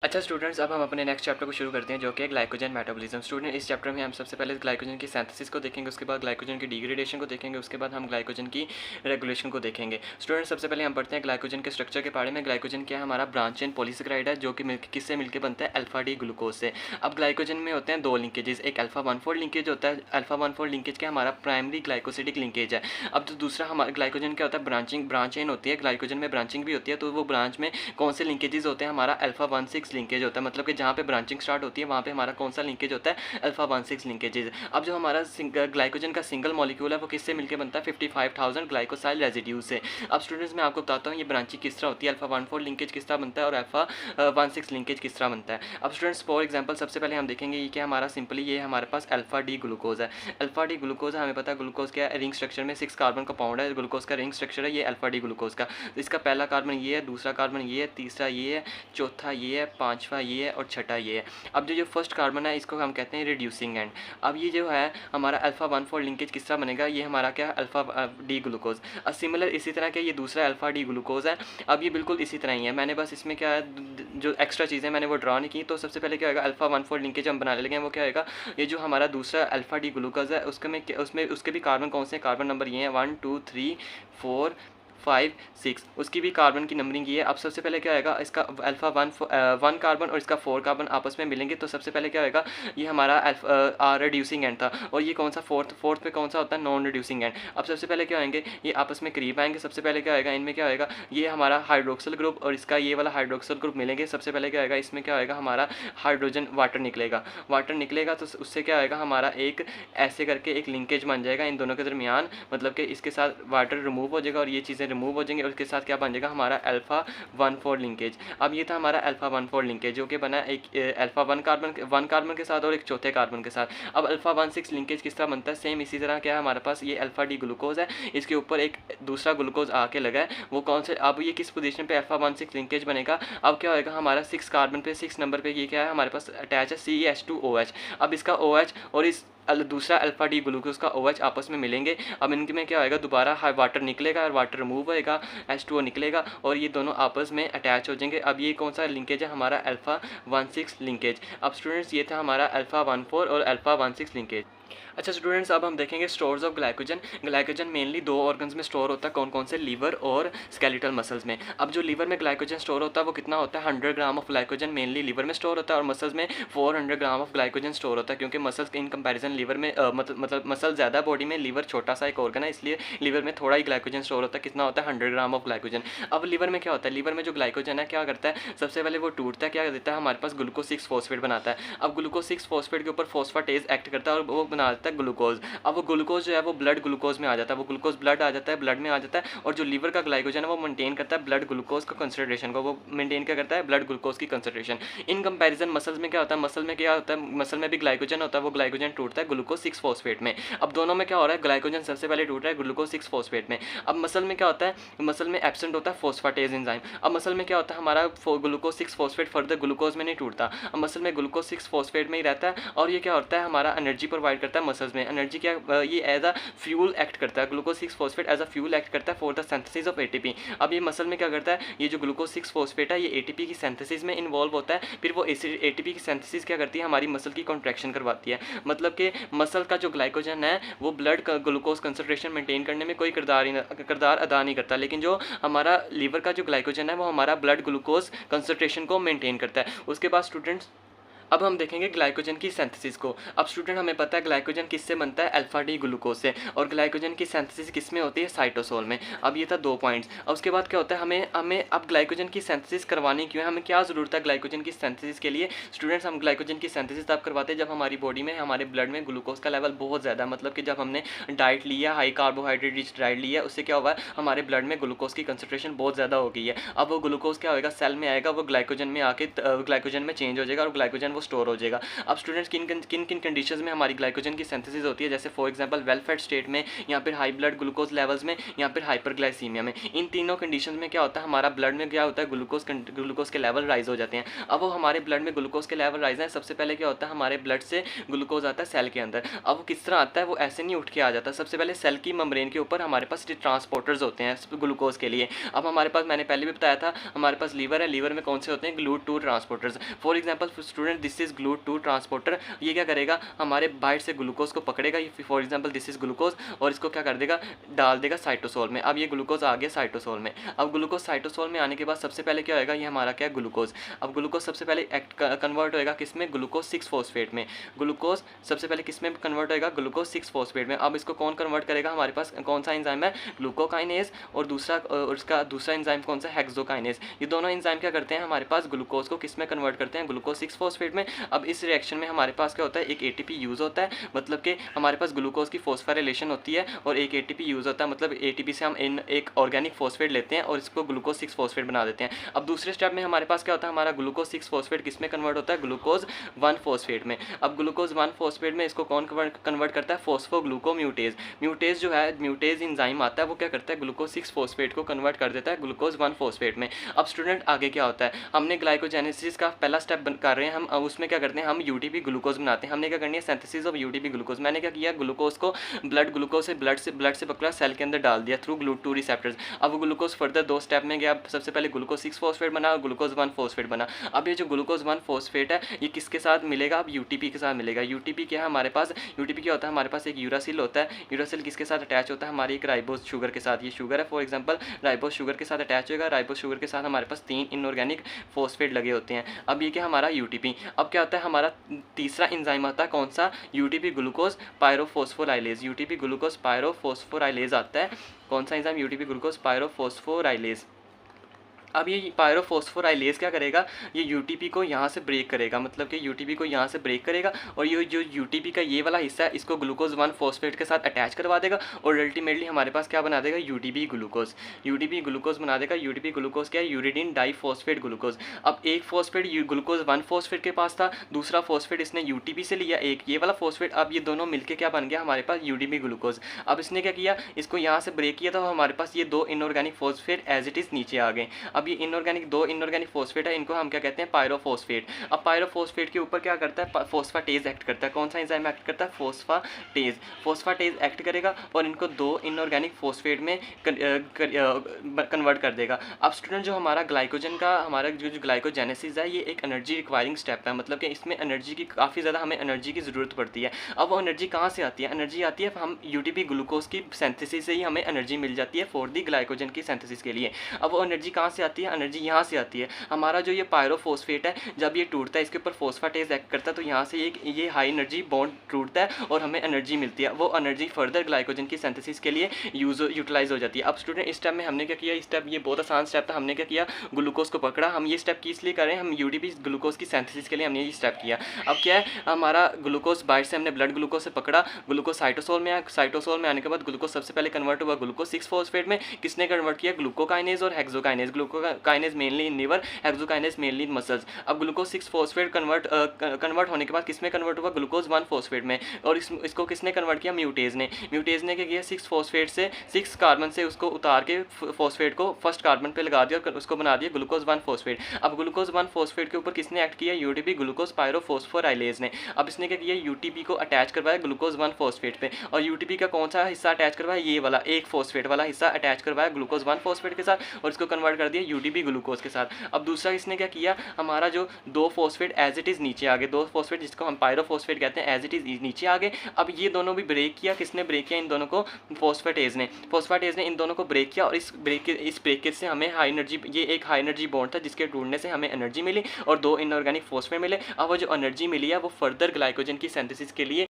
अच्छा स्टूडेंट्स, अब हम अपने नेक्स्ट चैप्टर को शुरू करते हैं जो कि है ग्लाइकोजन मेटाबॉलिज्म। स्टूडेंट, इस चैप्टर में हम सबसे पहले ग्लाइकोजन की सिंथेसिस को देखेंगे, उसके बाद ग्लाइकोजन की डिग्रेडेशन को देखेंगे, उसके बाद हम ग्लाइकोजन की रेगुलेशन को देखेंगे। स्टूडेंट, सबसे पहले हम पढ़ते हैं ग्लाइकोजन के स्ट्रक्चर के बारे में। ग्लाइकोजन क्या है? हमारा ब्रांच चेन पॉलीसेकेराइड है जो कि किससे मिलकर बनता है? अल्फा डी ग्लूकोज से। अब ग्लाइकोजन में होते हैं दो लिंकेजेस, एक अल्फा 1,4 लिंकेज होता है। अल्फा 1,4 लिंकेज क्या हमारा प्राइमरी ग्लाइकोसिडिक लिंकेज है। अब जो दूसरा हमारा ग्लाइकोजन क्या होता है? ब्रांच चेन होती है। ग्लाइकोजन में ब्रांचिंग भी होती है, तो वो ब्रांच में कौन से लिंकेजेस होते हैं? हमारा अल्फा 1,6 लिंकेज होता है। मतलब कि जहाँ पे ब्रांचिंग स्टार्ट होती है वहाँ पे हमारा कौन सा लिंकेज होता है? Alpha 1,6 linkages. अब जो हमारा ग्लाइकोजन का सिंगल मॉलिक्यूल है वो किससे मिलकर बनता है? 55,000 ग्लाइकोसाइल रेजिड्यूज से। अब स्टूडेंट्स, मैं आपको बताता हूँ ये ब्रांचिंग किस तरह होती है, अल्फा 1,4 लिंकेज किस तरह बनता है और अल्फा 1,6 लिंकेज किस तरह बनता है। अब स्टूडेंट्स, फॉर एग्जाम्पल सबसे पहले हम देखेंगे ये क्या हमारा सिंपली ये हमारे पास अल्फा डी ग्लूकोज है। अल्फा डी ग्लूकोज हमें पता है ग्लूकोज क्या है? रिंग स्ट्रक्चर में 6 कार्बन का पाउंड है। ग्लूकोज का रिंग स्ट्रक्चर है ये अल्फा डी ग्लूकोज का। इसका पहला कार्बन ये है, दूसरा कार्बन ये है, तीसरा ये है, चौथा ये है, पांचवा ये है और छठा ये है। अब जो फर्स्ट कार्बन है इसको हम कहते हैं रिड्यूसिंग एंड। अब ये जो है हमारा अल्फा 1,4 लिंकेज किस तरह बनेगा? ये हमारा क्या है? Alpha D glucose. और सिमिलर इसी तरह के ये दूसरा अल्फा डी ग्लूकोज है। अब ये बिल्कुल इसी तरह ही है, मैंने बस इसमें क्या है जो एक्स्ट्रा चीज़ें मैंने वो ड्रा नहीं की। तो सबसे पहले क्या होगा? अल्फा 1,4 लिंकेज हम बनाने लगे हैं, वो क्या होगा? ये जो हमारा दूसरा अल्फा डी ग्लूकोज है उसमें उसके भी कार्बन कौन से कार्बन नंबर ये हैं? 1 2 3 4 5 6, उसकी भी कार्बन की नंबरिंग की है। अब सबसे पहले क्या होगा? इसका अल्फा 1 कार्बन और इसका 4 कार्बन आपस में मिलेंगे, तो सबसे पहले क्या होगा? ये हमारा रिड्यूसिंग एंड था और ये कौन सा फोर्थ पे कौन सा होता है? Non reducing and. अब सबसे पहले क्या होंगे? ये आपस में करीब आएंगे। सबसे पहले क्या होगा? इनमें क्या होगा? ये हमारा हाइड्रोक्सिल ग्रुप और इसका ये वाला हाइड्रोक्सिल ग्रुप मिलेंगे। सबसे पहले क्या होगा? इसमें क्या होगा? हमारा हाइड्रोजन वाटर निकलेगा तो उससे क्या होगा? हमारा एक ऐसे करके एक लिंकेज बन जाएगा इन दोनों के दरमियान, मतलब कि इसके साथ वाटर रिमूव हो जाएगा और ये चीज़ें रिमूव हो जाएंगे और उसके साथ क्या बन जाएगा? हमारा अल्फा 1,4 लिंकेज। अब ये था हमारा अल्फा 1,4 लिंकेज जो कि बना एक अल्फा 1 कार्बन के साथ और एक चौथे कार्बन के साथ। अब अल्फा 1,6 लिंकेज किस तरह बनता है? सेम इसी तरह क्या है हमारे पास? ये अल्फा डी ग्लूकोज है, इसके ऊपर एक दूसरा ग्लूकोज आके लगा है, वो कौन से? अब ये किस पोजीशन पे अल्फा 1,6 लिंकेज बनेगा? अब क्या होगा? हमारा 6 कार्बन पे 6 नंबर पे ये क्या है हमारे पास अटैच है? CH2OH। अब इसका OH और इस दूसरा अल्फा डी ग्लूकोज का OH आपस में मिलेंगे। अब इनके में क्या होगा? दोबारा वाटर निकलेगा और वाटर रिमूव होएगा, H2O निकलेगा और ये दोनों आपस में अटैच हो जाएंगे। अब ये कौन सा लिंकेज है? हमारा अल्फा 1,6 लिंकेज। अब स्टूडेंट्स, ये था हमारा अल्फा 1,4 और अल्फा 1,6 लिंकेज। अच्छा स्टूडेंट्स, अब हम देखेंगे stores of glycogen. Glycogen mainly दो ऑर्गन्स में स्टोर होता है, कौन कौन से? लीवर और स्केलेटल मसल्स में। अब जो लीवर में ग्लाइकोजन स्टोर होता है वो कितना होता है? 100 gram of glycogen mainly liver में स्टोर होता है और मसल्स में 400 ग्राम ऑफ ग्लाइकोजन स्टोर होता है, क्योंकि मसल्स इन कंपैरिजन लीवर में मतलब मसल ज़्यादा बॉडी में, लीवर छोटा सा एक ऑर्गन है, इसलिए लीवर में थोड़ा ही ग्लाइकोजन स्टोर होता है। कितना होता है? 100 ग्राम ऑफ ग्लाइकोजन। अब लीवर में क्या होता है? लीवर में जो ग्लाइकोजन है क्या करता है? सबसे पहले वो टूटता है, क्या देता है? हमारे पास ग्लूकोज 6 फॉस्फेट बनाता है। अब ग्लूकोज 6 फॉस्फेट के ऊपर फॉस्फेटेज एक्ट करता है और वो बना देता है ग्लूकोज। अब वो ग्लूकोज जो है वो ब्लड ग्लूकोज में आ जाता है, वो ग्लूकोज ब्लड आ जाता है, ब्लड में आ जाता है। और जो लीवर का ग्लाइकोजन है वो मेंटेन करता है ब्लड ग्लूकोज का कंसंट्रेशन को, वो मेंटेन क्या करता है? ब्लड ग्लूकोज की कंसंट्रेशन। इन कंपैरिजन मसल्स में क्या होता है? मसल में क्या होता है? मसल में भी ग्लाइकोजन होता है, वो ग्लाइकोजन टूटता है ग्लूकोज 6 फॉस्फेट में। अब दोनों में क्या हो रहा है? ग्लाइकोजन सबसे पहले टूट रहा है ग्लूकोज 6 फॉस्फेट में। अब मसल में क्या होता है? मसल में एब्सेंट होता है फॉस्फेटेज एंजाइम। अब मसल में क्या होता है? हमारा ग्लूकोज 6 फॉस्फेट फर्दर ग्लूकोज में नहीं टूटता, अब मसल में ग्लूकोज 6 फॉस्फेट में ही रहता है और ये क्या होता है? हमारा एनर्जी प्रोवाइड करता है मसल्स में। एनर्जी क्या? ये एज अ फ्यूल एक्ट करता है, glucose 6 phosphate as a fuel act करता है for the synthesis of ATP. अब ये मसल में क्या करता है? ये जो ग्लूकोज 6 फॉस्फेट है ये एटीपी की सिंथेसिस में इन्वॉल्व होता है, फिर वो एटीपी की सिंथेसिस क्या करती है? हमारी मसल की कॉन्ट्रैक्शन करवाती है। मतलब कि मसल का जो ग्लाइकोजन है वो ब्लड का ग्लूकोज कंसंट्रेशन मेंटेन करने में कोई किरदार अदा नहीं करता, लेकिन जो हमारा लीवर का जो ग्लाइकोजन है वो हमारा ब्लड ग्लूकोज कंसंट्रेशन को मेंटेन करता है। उसके बाद स्टूडेंट्स, अब हम देखेंगे ग्लाइकोजन की सिंथेसिस को। अब स्टूडेंट, हमें पता है ग्लाइकोजन किससे बनता है? अल्फा डी ग्लूकोज से। और ग्लाइकोजन की सिंथेसिस किस में होती है? साइटोसोल में। अब ये था 2 पॉइंट्स। और उसके बाद क्या होता है? हमें अब ग्लाइकोजन की सिंथेसिस करवानी क्यों है? हमें क्या ज़रूरत है ग्लाइकोजन की सिंथेसिस के लिए? स्टूडेंट्स, हम ग्लाइकोजन की सिंथेसिस तब करवाते हैं जब हमारी बॉडी में, हमारे ब्लड में ग्लूकोज का लेवल बहुत ज़्यादा है। मतलब कि जब हमने डाइट लिया, हाई कार्बोहाइड्रेट रिच डाइट लिया, उससे क्या हुआ? हमारे ब्लड में ग्लूकोज की कंसंट्रेशन बहुत ज़्यादा हो गई है। अब वो ग्लूकोज क्या होगा? सेल में आएगा, वो ग्लाइकोजन में आके ग्लाइकोजन में चेंज हो जाएगा और ग्लाइकोजन वो स्टोर हो जाएगा। अब स्टूडेंट्स किन किन कंडीशंस में हमारी ग्लाइकोजन की सिंथेसिस होती है, जैसे for example well fade state में, या फिर हाई ब्लड ग्लूकोज लेवल्स में, या फिर हाइपरग्लाइसीमिया में। इन तीनों कंडीशंस में क्या होता है, हमारा ब्लड में क्या होता है, ग्लूकोज के लेवल राइज हो जाते हैं। अब वो हमारे ब्लड में ग्लूकोज के लेवल राइज है, सबसे पहले क्या होता है, हमारे ब्लड से ग्लूकोज आता है सेल के अंदर। अब वो किस तरह आता है, वो ऐसे नहीं उठ के आ जाता, सबसे पहले सेल की मेम्ब्रेन के ऊपर हमारे पास ट्रांसपोर्टर्स होते हैं ग्लूकोज के लिए। अब हमारे पास, मैंने पहले भी बताया था, हमारे पास लीवर है, लीवर में कौन से होते हैं, GLUT2 transporters. For example student, this is GLUT2 transporter. ये क्या करेगा, हमारे बाहर से ग्लूकोज को पकड़ेगा, for example this is glucose, और इसको क्या कर देगा, डाल देगा साइटोसोल में। अब ये ग्लूकोज आ गया साइटोसोल में। अब ग्लूकोज साइटोसोल में आने के बाद सबसे पहले क्या होएगा, ये हमारा क्या है, ग्लूकोज। अब ग्लूकोज सबसे पहले कन्वर्ट होएगा किसमें, ग्लूकोज 6 फॉस्फेट में। ग्लूकोज सबसे पहले किस में कन्वर्ट होएगा, ग्लूकोज 6 फॉस्फेट में। अब इसको कौन कन्वर्ट करेगा, हमारे पास कौन सा एंजाइम है, ग्लूकोकाइनेज, और उसका दूसरा एंजाइम कौन सा, हेक्सोकाइनेज। ये दोनों एंजाइम क्या करते हैं, हमारे पास ग्लूकोज को किस में कन्वर्ट करते हैं, ग्लूकोज 6 फॉस्फेट में। अब इस रिएक्शन में हमारे पास क्या होता है, एक एटीपी यूज़ होता है, मतलब कि हमारे पास ग्लूकोज की फॉस्फोराइलेशन होती है, और एक एटीपी यूज़ होता है, मतलब एटीपी से हम एक ऑर्गेनिक फॉस्फेट लेते हैं और इसको ग्लूकोज 6 फॉस्फेट बना देते हैं। अब दूसरे स्टेप में हमारे पास क्या होता है, हमारा ग्लूकोज 6 फॉस्फेट किस में कन्वर्ट होता है, ग्लूकोज 1 फॉस्फेट में। अब ग्लूकोज 1 फॉस्फेट में इसको कौन कन्वर्ट करता है, फॉस्फोग्लूकोम्यूटेज। म्यूटेज जो है, म्यूटेज एंजाइम आता है, वो क्या करता है, ग्लूकोज 6 फॉस्फेट को कन्वर्ट कर देता है ग्लूकोज 1 फॉस्फेट में। अब स्टूडेंट आगे क्या होता है, हमने ग्लाइकोजेनेसिस का पहला स्टेप कर रहे हैं हम, उसमें क्या करते हैं, हम यूटीपी ग्लूकोज बनाते हैं। हमने क्या करनी है, सिंथेसिस ऑफ यूटीपी ग्लूकोज। मैंने क्या किया, ग्लूकोज को ग्लूकोज से ब्लड से पकड़ा, सेल के अंदर डाल दिया थ्रू GLUT2 रिसेप्टर्स। अब ग्लूकोज फर्दर 2 स्टेप में गया, सबसे पहले ग्लूकोज 6 फॉस्फेट बना और ग्लूकोज 1 फॉस्फेट बना। अब ये जो ग्लूकोज 1 फॉस्फेट है, ये किसके साथ मिलेगा, अब यूटीपी के साथ मिलेगा। यूटीपी क्या है हमारे पास, यूटीपी क्या होता है, हमारे पास एक यूरासिल होता है। यूरासिल किसके साथ अटैच होता है, हमारी एक राइबोज शुगर के साथ। ये शुगर है, फॉर एग्जांपल राइबोज शुगर के साथ अटैच होगा। राइबोज शुगर के साथ हमारे पास 3 इनऑर्गेनिक फॉस्फेट लगे होते हैं। अब ये क्या हमारा यूटीपी। अब क्या होता है, हमारा तीसरा एंजाइम आता है, कौन सा, यूटीपी ग्लूकोज पायरोफॉस्फोराइलेज। यूटीपी ग्लूकोज पायरोफॉस्फोराइलेज आता है, कौन सा एंजाइम, यूटीपी ग्लूकोज पायरोफॉस्फोराइलेज। अब ये पायरोफॉस्फोराइलेज क्या करेगा, ये यूटीपी को यहाँ से ब्रेक करेगा, मतलब कि यूटीपी को यहाँ से ब्रेक करेगा, और ये जो यूटीपी का ये वाला हिस्सा है, इसको ग्लूकोज 1 फॉस्फेट के साथ अटैच करवा देगा, और अल्टीमेटली हमारे पास क्या बना देगा, यूटीपी ग्लूकोज बना देगा। यूटीपी ग्लूकोज क्या है, यूरिडीन डाईफॉस्फेट ग्लूकोज। अब एक फॉस्फेट ग्लूकोज 1 फॉस्फेट के पास था, दूसरा फॉस्फेट इसने यूटीपी से लिया, एक ये वाला फॉस्फेट। अब ये दोनों मिलकर क्या बन गया, हमारे पास यूटीपी ग्लूकोज। अब इसने क्या किया, इसको यहाँ से ब्रेक किया था, हमारे पास ये 2 inorganic phosphate as it is नीचे आ गए। अब ये दो इनऑर्गेनिक फॉस्फेट है, इनको हम क्या कहते हैं, पायरोफॉस्फेट। अब पायरोफॉस्फेट के ऊपर क्या करता है, फॉस्फाटेज एक्ट करता है। कौन सा एंजाइम एक्ट करता है, फॉस्फाटेज एक्ट करेगा, और इनको 2 इनऑर्गेनिक फॉस्फेट में कन्वर्ट कर देगा। अब स्टूडेंट, जो हमारा ग्लाइकोजन का, हमारा जो ग्लाइकोजेनेसिस है, ये एक एनर्जी रिक्वायरिंग स्टेप है, मतलब कि इसमें एनर्जी की काफ़ी ज़्यादा हमें एनर्जी की ज़रूरत पड़ती है। अब वो एनर्जी कहाँ से आती है, एनर्जी आती है हम यूटीपी ग्लूकोज की सिंथेसिस से ही हमें एनर्जी मिल जाती है फॉर दी ग्लाइकोजन की सिंथेसिस के लिए। अब वो एनर्जी कहाँ से आती है, एनर्जी यहाँ से आती है। हमारा जो ये पायरोफॉस्फेट है, जब ये टूटता है, इसके ऊपर फॉस्फाटेज एक्ट करता है, तो यहाँ से ये हाई एनर्जी बॉन्ड टूटता है और हमें एनर्जी मिलती है। वो एनर्जी फर्दर ग्लाइकोजन की सिंथेसिस के लिए यूटिलाइज हो जाती है। अब स्टूडेंट, इस स्टेप में हमने क्या किया, इस स्टेप ये बहुत आसान स्टेप था। हमने क्या किया, ग्लूकोज को पकड़ा। हम ये स्टेप किस लिए कर रहे हैं, हम यूटीपी ग्लूकोज की सिंथेसिस के लिए हमने ये स्टेप किया। अब क्या है, हमारा ग्लूकोज बाहर से हमने ब्लड ग्लूकोज से पकड़ा, ग्लूकोज साइटोसोल में आया। साइटोसोल में आने के बाद ग्लूकोज सबसे पहले कन्वर्ट हुआ ग्लूकोज 6 फॉस्फेट में। किसने कन्वर्ट किया, ग्लूकोकाइनेज और hexokinase. Glucokinase mainly in liver, hexokinase mainly in muscles. अब ग्लूकोज 6 फॉस्फेट कन्वर्ट होने के बाद किसमें कन्वर्ट हुआ, ग्लूकोज 1 फॉस्फेट में। और इसको किसने कन्वर्ट किया, म्यूटेज ने क्या किया, 6 फॉस्फेट से 6 कार्बन से उसको उतार के फॉस्फेट को फर्स्ट कार्बन पे लगा दिया और उसको बना दिया ग्लूकोज 1 फॉस्फेट। अब ग्लूकोज 1 फॉस्फेट के ऊपर किसने एक्ट किया, यूटीपी ग्लूकोज पायरोफॉस्फोराइलेज ने। अब इसने क्या किया, यूटीपी को अटैच करवाया ग्लूकोज 1 फॉस्फेट पे, और यूटीपी का कौन सा हिस्सा अटैच करवाया, ये वाला एक फॉस्फेट वाला हिस्सा अटैच करवाया ग्लूकोज 1 फॉस्फेट के साथ, और इसको कन्वर्ट कर दिया यूटीपी ग्लूकोज के साथ। अब दूसरा इसने क्या किया, हमारा जो 2 फॉस्फेट एज इट इज़ नीचे आ गए, 2 फॉस्फेट जिसको हम पायरोफॉस्फेट कहते हैं, एज इट इज़ नीचे आ गए। अब ये दोनों भी ब्रेक किया, किसने ब्रेक किया, इन दोनों को फॉस्फेटेज ने इन दोनों को ब्रेक किया, और इस ब्रेकेज से हमें हाई एनर्जी, ये एक हाई एनर्जी बॉन्ड था जिसके टूटने से हमें एनर्जी मिली और 2 इनऑर्गेनिक फॉस्फेट मिले। अब वो जो एनर्जी मिली है वो फर्दर ग्लाइकोजन की सिंथेसिस के लिए।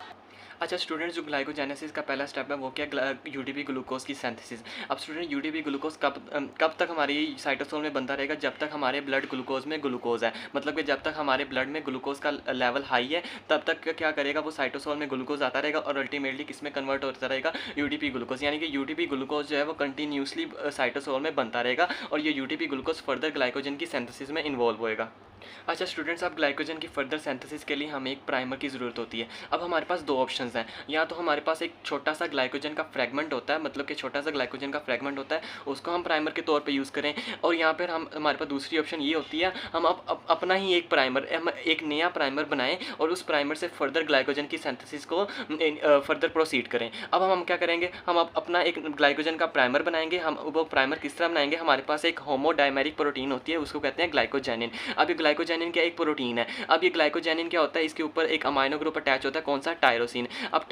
अच्छा स्टूडेंट्स, जो ग्लाइकोजेनेसिस का पहला स्टेप है वो क्या, यूटीपी ग्लूकोज की सिंथेसिस। अब स्टूडेंट, यूटीपी ग्लूकोज कब तक हमारी साइटोसोल में बनता रहेगा, जब तक हमारे ब्लड ग्लूकोज में ग्लूकोज है, मतलब कि जब तक हमारे ब्लड में ग्लूकोज का लेवल हाई है, तब तक क्या करेगा, वो साइटोसोल में ग्लूकोज आता रहेगा और अल्टीमेटली किस में कन्वर्ट होता रहेगा, यूटीपी ग्लूकोज। यानी कि यूटीपी ग्लूकोज जो है वो कंटिन्यूसली साइटोसोल में बनता रहेगा, और ये यूटीपी ग्लूकोज फर्दर ग्लाइकोजन की सिंथेसिस में इन्वॉल्व होएगा। अच्छा स्टूडेंट्स, अब ग्लाइकोजन की फर्दर सिंथेसिस के लिए हमें एक प्राइमर की ज़रूरत होती है। अब हमारे पास दो ऑप्शंस हैं, या तो हमारे पास एक छोटा सा ग्लाइकोजन का फ्रेगमेंट होता है, मतलब कि छोटा सा ग्लाइकोजन का फ्रेगमेंट होता है, उसको हम प्राइमर के तौर पे यूज़ करें, और यहाँ पर हमारे पास दूसरी ऑप्शन ये होती है, हम अपना ही एक प्राइमर, हम एक नया प्राइमर बनाएं और उस प्राइमर से फर्दर ग्लाइकोजन की सिंथेसिस को फर्दर प्रोसीड करें। अब हम क्या करेंगे, हम अपना एक ग्लाइकोजन का प्राइमर बनाएंगे। हम वो प्राइमर किस तरह बनाएंगे, हमारे पास एक होमोडाइमेरिक प्रोटीन होती है, उसको कहते हैं ग्लाइकोजेनिन। अब ये ग्लाइकोजेनिन क्या एक प्रोटीन है। अब ये ग्लाइकोजेनिन क्या होता है, इसके ऊपर एक अमाइनो ग्रुप अटैच होता है, कौन सा, टायरोसिन। अब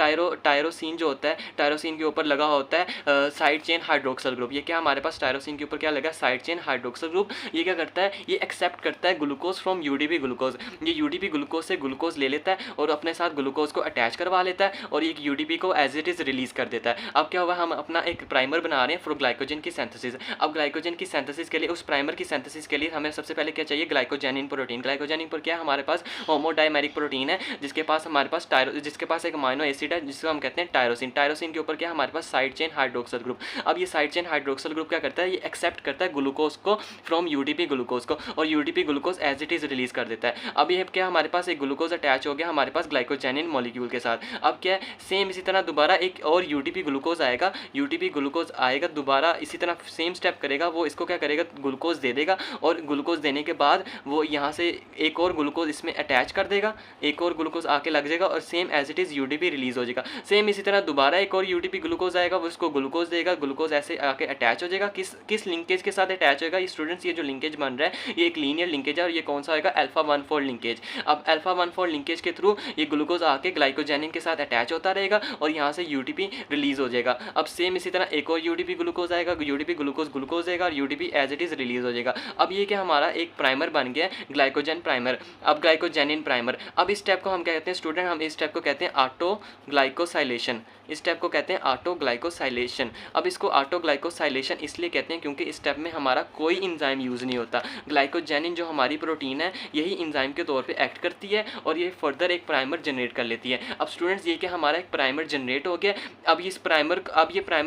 टायरोसिन जो होता है, टायरोसिन के ऊपर लगा होता है साइड चेन हाइड्रोक्सल ग्रुप। ये क्या हमारे पास टायरोसिन के ऊपर क्या लगा, साइड चेन हाइड्रोक्सल ग्रुप। ये क्या करता है, ये एक्सेप्ट करता है ग्लूकोज फ्रॉम यूडीपी ग्लूकोज। ये यूडीपी ग्लूकोज से ग्लूकोज ले लेता है और अपने साथ ग्लूकोज को अटैच करवा लेता है और एक यूडीपी को एज इट इज़ रिलीज कर देता है। अब क्या हुआ, हम अपना एक प्राइमर बना रहे हैं फॉर ग्लाइकोजन की सिंथेसिस। अब ग्लाइकोजन की सिंथेसिस के लिए, उस प्राइमर की सिंथेसिस के लिए हमें सबसे पहले क्या चाहिए, ग्लाइकोजेनिन प्रोटीन। ग्लाइकोजेनिन पर क्या है, हमारे पास होमोडाइमेरिक प्रोटीन है, जिसके पास हमारे पास जिसके पास एक अमाइनो एसिड है जिसको हम कहते हैं टायरोसिन। टायरोसिन के ऊपर क्या है, हमारे पास साइड चेन हाइड्रोक्सल ग्रुप। अब ये साइड चेन हाइड्रोक्सल ग्रुप क्या करता है, ये एक्सेप्ट करता है ग्लूकोज को फ्रॉम यूडीपी ग्लूकोज को, और UDP glucose as it is release कर देता है। अब ये क्या, हमारे पास एक ग्लूकोज अटैच हो गया हमारे पास ग्लाइकोजेनिन मॉलिक्यूल के साथ। अब क्या है, सेम इसी तरह दोबारा एक और यूडीपी ग्लूकोज आएगा, यूडीपी ग्लूकोज आएगा दोबारा इसी तरह सेम स्टेप करेगा, वो इसको क्या करेगा, ग्लूकोज दे देगा, और ग्लूकोज देने के बाद वो यहाँ से एक और ग्लूकोज इसमें अटैच कर देगा, एक और ग्लूकोज आके लग जाएगा और same as it is UDP release हो जाएगा। सेम इसी तरह दोबारा एक और यूडीपी ग्लूकोज आएगा, वो उसको ग्लूकोज देगा, ग्लूकोज ऐसे आके अटैच हो जाएगा। किस लिंकेज के साथ अटैच होएगा, ये स्टूडेंट्स ये जो लिंकेज बन रहा है ये एक लीनियर लिंकेज है, और ये कौन सा होगा, अल्फा 1,4 लिंकेज। अब अल्फा 1,4 लिंकेज के थ्रू ये ग्लूकोज आके ग्लाइकोजेनिन के साथ अटैच होता रहेगा और यहाँ से यूडीपी रिलीज हो जाएगा। अब सेम इसी तरह एक और यूडीपी ग्लूकोज आएगा, यूडीपी ग्लूकोज देगा और UDP as it is release हो जाएगा। अब ये क्या, हमारा एक प्राइमर बन गया ग्लाइकोजन प्राइमर, अब ग्लाइकोजेनिन प्राइमर। अब इस स्टेप को हम क्या कहते हैं स्टूडेंट, हम इस स्टेप को कहते हैं ऑटो ग्लाइकोसाइलेशन। इस स्टेप को कहते हैं ऑटो ग्लाइकोसाइलेशन। अब इसको ऑटो ग्लाइकोसाइलेशन इसलिए कहते हैं क्योंकि इस स्टेप में हमारा कोई इंजाइम यूज़ नहीं होता। ग्लाइकोजेनिन जो हमारी प्रोटीन है यही इंजाइम के तौर पे एक्ट करती है और ये फर्दर एक प्राइमर जनरेट कर लेती है। अब स्टूडेंट्स ये कि हमारा एक प्राइमर जनरेट हो गया। अब ये प्राइमर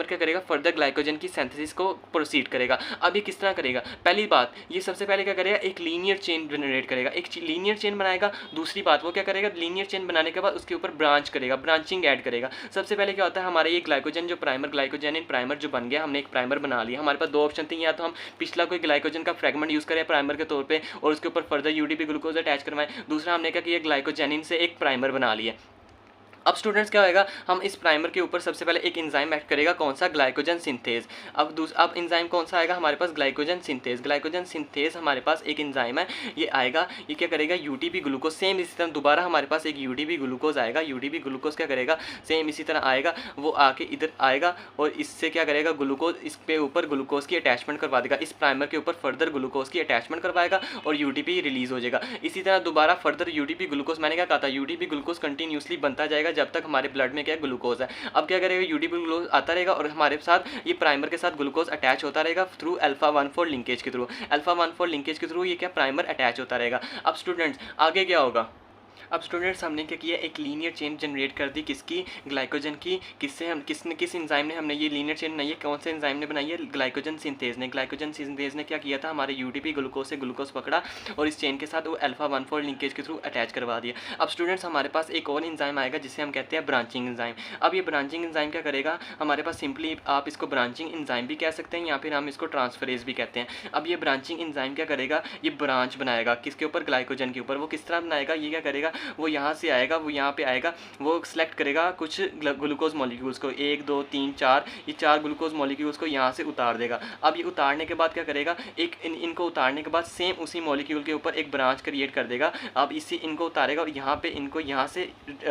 क्या करेगा, फर्दर ग्लाइकोजन की सिंथेसिस को प्रोसीड करेगा। अब ये किस तरह करेगा, पहली बात ये सबसे पहले क्या करेगा, एक लीनियर चेन जनरेट करेगा, एक लीनियर चेन बनाएगा। दूसरी बात वो क्या करेगा, लीनियर चेन बनाने के बाद उसके ऊपर ब्रांच करेगा, ब्रांचिंग ऐड करेगा। सबसे पहले क्या होता है, हमारे ये ग्लाइकोजन जो प्राइमर, ग्लाइकोजेनिन प्राइमर जो बन गया, हमने एक प्राइमर बना लिया। हमारे पास दो ऑप्शन थे, या तो हम पिछला कोई ग्लाइकोजन का फ्रेगमेंट यूज़ करें प्राइमर के तौर पे और उसके ऊपर फर्दर यूडीपी ग्लूकोज अटैच करवाएं। दूसरा हमने क्या किया, ग्लाइकोजेनिन से एक प्राइमर बना लिया। अब स्टूडेंट्स क्या होएगा, हम इस प्राइमर के ऊपर सबसे पहले एक एंजाइम एक्ट करेगा, कौन सा, ग्लाइकोजन सिंथेज। अब एंजाइम कौन सा आएगा हमारे पास, ग्लाइकोजन सिंथेज। ग्लाइकोजन सिंथेज हमारे पास एक एंजाइम है, ये आएगा, ये क्या करेगा, यूडीपी ग्लूकोज। सेम इसी तरह दोबारा हमारे पास एक यूडीपी ग्लूकोज आएगा। यूडीपी ग्लूकोज क्या करेगा, सेम इसी तरह आएगा, वो आके इधर आएगा और इससे क्या करेगा, ग्लूकोज, इस पे ऊपर ग्लूकोज की अटैचमेंट करवा देगा, इस प्राइमर के ऊपर फर्दर ग्लूकोज की अटैचमेंट करवाएगा और यूडीपी रिलीज हो जाएगा। इसी तरह दोबारा फर्दर यूडीपी ग्लूकोज, मैंने क्या कहा था, यूडीपी ग्लूकोज कंटिन्यूसली बनता जाएगा जब तक हमारे ब्लड में क्या ग्लूकोज है। अब क्या करेगा, यूडीपी ग्लूकोज आता रहेगा और हमारे साथ ये प्राइमर के साथ ग्लूकोज अटैच होता रहेगा थ्रू अल्फा 1,4 लिंकेज के थ्रू। अल्फा 1,4 लिंकेज के थ्रू ये क्या, प्राइमर अटैच होता रहेगा। अब स्टूडेंट्स आगे क्या होगा, अब स्टूडेंट्स हमने क्या किया, एक लीनियर चेन जनरेट कर दी, किसकी, ग्लाइकोजन की। किस एंजाइम ने हमने ये लीनियर चेन बनाई है, कौन से एंजाइम ने बनाई है, ग्लाइकोजन सिंथेज ने। ग्लाइकोजन सिंथेज ने क्या किया था, हमारे यूडीपी ग्लूकोज से ग्लूकोज पकड़ा और इस चेन के साथ वो अल्फा 1,4 लिंकेज के थ्रू अटैच करवा दिया। अब स्टूडेंट्स हमारे पास एक और एंजाइम आएगा जिसे हम कहते हैं ब्रांचिंग एंजाइम। अब ये ब्रांचिंग एंजाइम क्या करेगा, हमारे पास सिंपली आप इसको ब्रांचिंग एंजाइम भी कह सकते हैं या फिर हम इसको ट्रांसफरेज भी कहते हैं। अब ये ब्रांचिंग एंजाइम क्या करेगा, ये ब्रांच बनाएगा, किसके ऊपर, ग्लाइकोजन के ऊपर। वो किस तरह बनाएगा, ये क्या करेगा, वो यहाँ से आएगा, वो यहाँ पे आएगा, वो सेलेक्ट करेगा कुछ ग्लूकोज मॉलिक्यूल्स को, 1 2 3 4, ये 4 ग्लूकोज मॉलिक्यूल्स को यहाँ से उतार देगा। अब ये उतारने के बाद क्या करेगा, एक इनको उतारने के बाद सेम उसी मॉलिक्यूल के ऊपर एक ब्रांच क्रिएट कर देगा। अब इनको उतारेगा और यहाँ पे इनको यहाँ से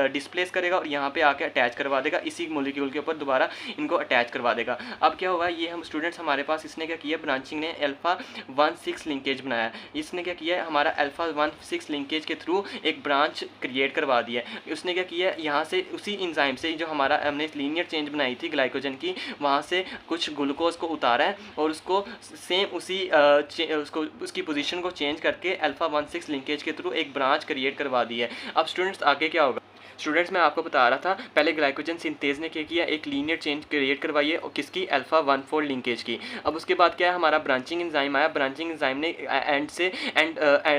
डिस्प्लेस करेगा और यहाँ पे आके अटैच करवा देगा, इसी मॉलिक्यूल के ऊपर दोबारा इनको अटैच करवा देगा। अब क्या होगा, ये हम स्टूडेंट्स हमारे पास इसने क्या किया, ब्रांचिंग ने अल्फा 1,6 लिंकेज बनाया। इसने क्या किया, हमारा अल्फा 1,6 लिंकेज के थ्रू एक ब्रांच क्रिएट करवा दिया। उसने क्या किया, यहाँ से उसी एंजाइम से जो हमारा हमने लीनियर चेंज बनाई थी ग्लाइकोजन की, वहाँ से कुछ ग्लूकोज को उतारा है और उसको सेम उसकी पोजीशन को चेंज करके अल्फा 1,6 लिंकेज के थ्रू एक ब्रांच क्रिएट करवा दी है। अब स्टूडेंट्स आगे क्या होगा, स्टूडेंट्स मैं आपको बता रहा था पहले ग्लाइकोजन सिंथेज ने क्या किया, एक लीनियर चेन क्रिएट करवाई है और किसकी, अल्फा 1 फोल्ड लिंकेज की। अब उसके बाद क्या है, हमारा ब्रांचिंग एंजाइम आया, ब्रांचिंग एंजाइम ने एंड से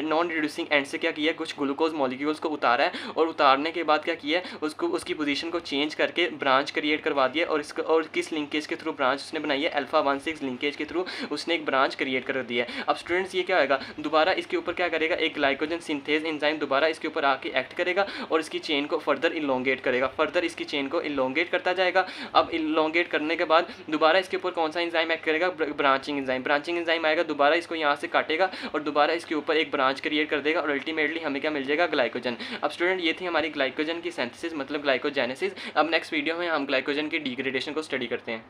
नॉन रिड्यूसिंग एंड से क्या किया, कुछ ग्लूकोज मॉलिक्यूल्स को उतारा है और उतारने के बाद क्या किया, उसको उसकी पोजीशन को चेंज करके ब्रांच क्रिएट करवा दिया और इसको और किस लिंकेज के थ्रू ब्रांच उसने बनाई है, अल्फा 1,6 लिंकेज के थ्रू उसने एक ब्रांच क्रिएट कर दिया है। अब स्टूडेंट्स ये क्या होगा, दोबारा इसके ऊपर क्या करेगा, एक ग्लाइकोजन सिंथेज एंजाइम दोबारा इसके ऊपर आके एक्ट करेगा और इसकी चेन को फर्दर इलोंगेट करेगा, फर्दर इसकी चेन को इलोंगेट करता जाएगा। अब इलोंगेट करने के बाद दोबारा इसके ऊपर कौन सा एंजाइम एक्ट करेगा, ब्रांचिंग एंजाइम। ब्रांचिंग एंजाइम आएगा, दोबारा इसको यहाँ से काटेगा और दोबारा इसके ऊपर एक ब्रांच क्रिएट कर देगा और अल्टीमेटली हमें क्या मिल जाएगा, ग्लाइकोजन। अब स्टूडेंट ये थी हमारी ग्लाइकोजन की सिंथेसिस मतलब ग्लाइकोजेनेसिस। अब नेक्स्ट वीडियो में हम ग्लाइकोजन की डिग्रेडेशन को स्टडी करते हैं।